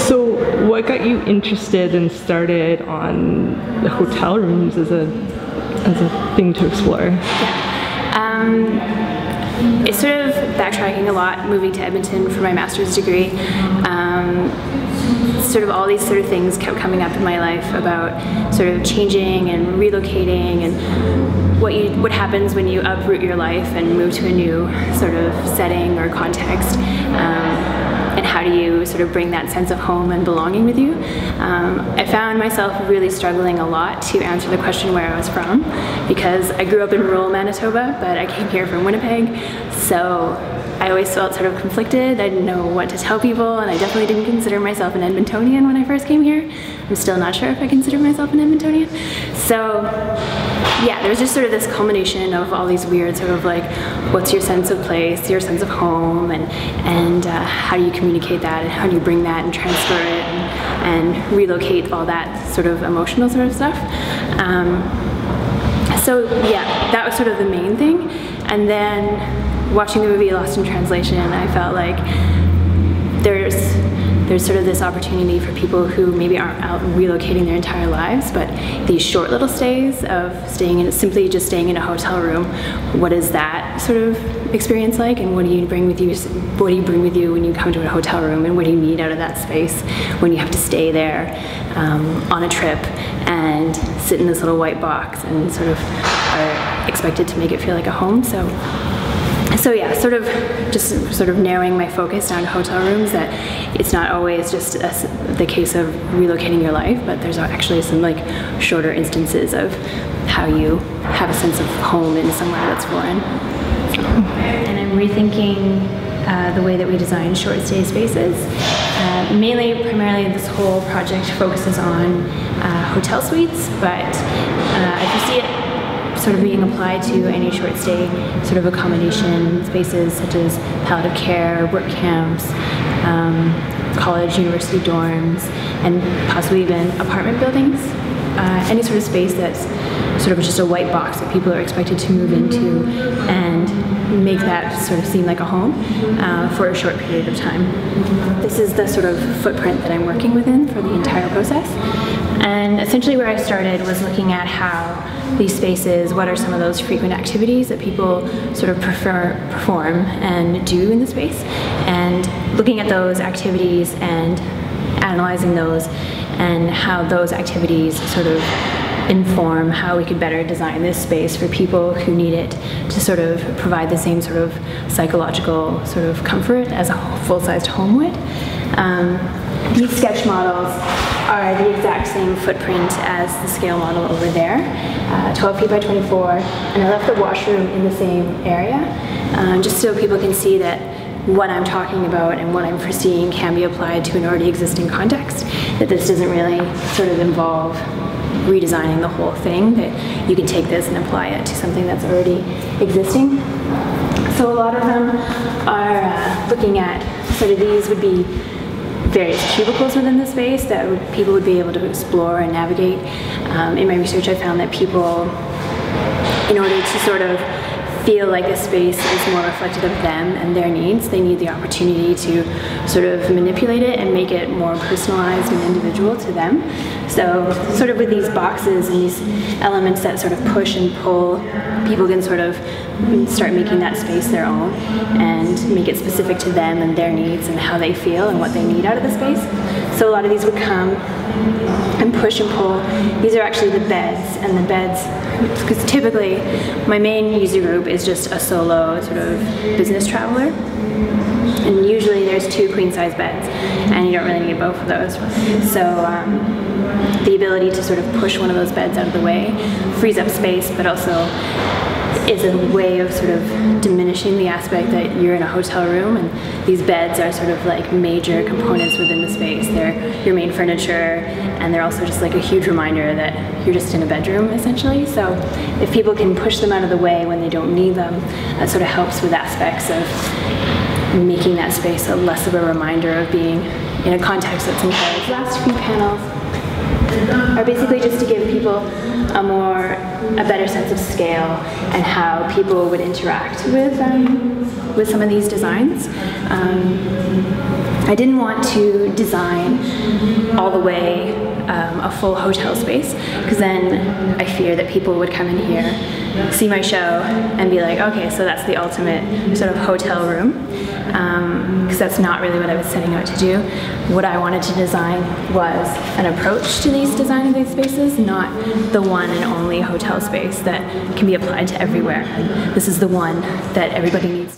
So what got you interested and started on the hotel rooms as a thing to explore? It's sort of backtracking a lot, moving to Edmonton for my master's degree. Sort of all these sort of things kept coming up in my life about sort of changing and relocating and what happens when you uproot your life and move to a new sort of setting or context. And how do you sort of bring that sense of home and belonging with you? I found myself really struggling a lot to answer the question where I was from, because I grew up in rural Manitoba, but I came here from Winnipeg, so I always felt sort of conflicted. I didn't know what to tell people, and I definitely didn't consider myself an Edmontonian when I first came here. I'm still not sure if I consider myself an Edmontonian. So yeah, there was just sort of this culmination of all these weird sort of like, what's your sense of place, your sense of home, and how do you communicate that, and how do you bring that and transfer it and relocate all that sort of emotional sort of stuff. So yeah, that was sort of the main thing. And then watching the movie Lost in Translation, I felt like there's sort of this opportunity for people who maybe aren't out relocating their entire lives, but these short little stays of simply just staying in a hotel room. What is that sort of experience like, and what do you bring with you? What do you bring with you when you come to a hotel room, and what do you need out of that space when you have to stay there on a trip and sit in this little white box and sort of are expected to make it feel like a home? So yeah, sort of narrowing my focus down to hotel rooms, that it's not always just the case of relocating your life, but there's actually some like shorter instances of how you have a sense of home in somewhere that's foreign. And I'm rethinking the way that we design short stay spaces. Primarily this whole project focuses on hotel suites, but I foresee it sort of being applied to any short stay sort of accommodation spaces, such as palliative care, work camps, college, university dorms, and possibly even apartment buildings. Any sort of space that's sort of just a white box that people are expected to move into and make that sort of seem like a home for a short period of time. This is the sort of footprint that I'm working within for the entire process. And essentially where I started was looking at how these spaces, what are some of those frequent activities that people sort of perform and do in the space, and looking at those activities and analyzing those and how those activities sort of inform how we could better design this space for people who need it to sort of provide the same sort of psychological sort of comfort as a full-sized home would. These sketch models are the exact same footprint as the scale model over there, 12 feet by 24, and I left the washroom in the same area, just so people can see that what I'm talking about and what I'm foreseeing can be applied to an already existing context, that this doesn't really sort of involve redesigning the whole thing, that you can take this and apply it to something that's already existing. So a lot of them are looking at sort of, these would be various cubicles within the space that people would be able to explore and navigate. In my research I found that people, in order to sort of feel like the space is more reflective of them and their needs, they need the opportunity to sort of manipulate it and make it more personalized and individual to them. So sort of with these boxes and these elements that sort of push and pull, people can sort of start making that space their own and make it specific to them and their needs and how they feel and what they need out of the space. So a lot of these would come and push and pull. These are actually the beds, and the beds, because typically my main user group is just a solo sort of business traveler, and usually there's 2 queen-size beds, and you don't really need both of those. So the ability to sort of push one of those beds out of the way frees up space, but also is a way of sort of diminishing the aspect that you're in a hotel room, and these beds are sort of like major components within the space. They're your main furniture, and they're also just like a huge reminder that you're just in a bedroom, essentially. So if people can push them out of the way when they don't need them, that sort of helps with aspects of making that space a less of a reminder of being in a context that's entirely. The last few panels are basically just to give people a more a better sense of scale and how people would interact with some of these designs. I didn't want to design all the way a full hotel space, because then I fear that people would come in here, see my show, and be like, okay, so that's the ultimate sort of hotel room, because that's not really what I was setting out to do. What I wanted to design was an approach to these design of these spaces, not the one and only hotel space that can be applied to everywhere. This is the one that everybody needs.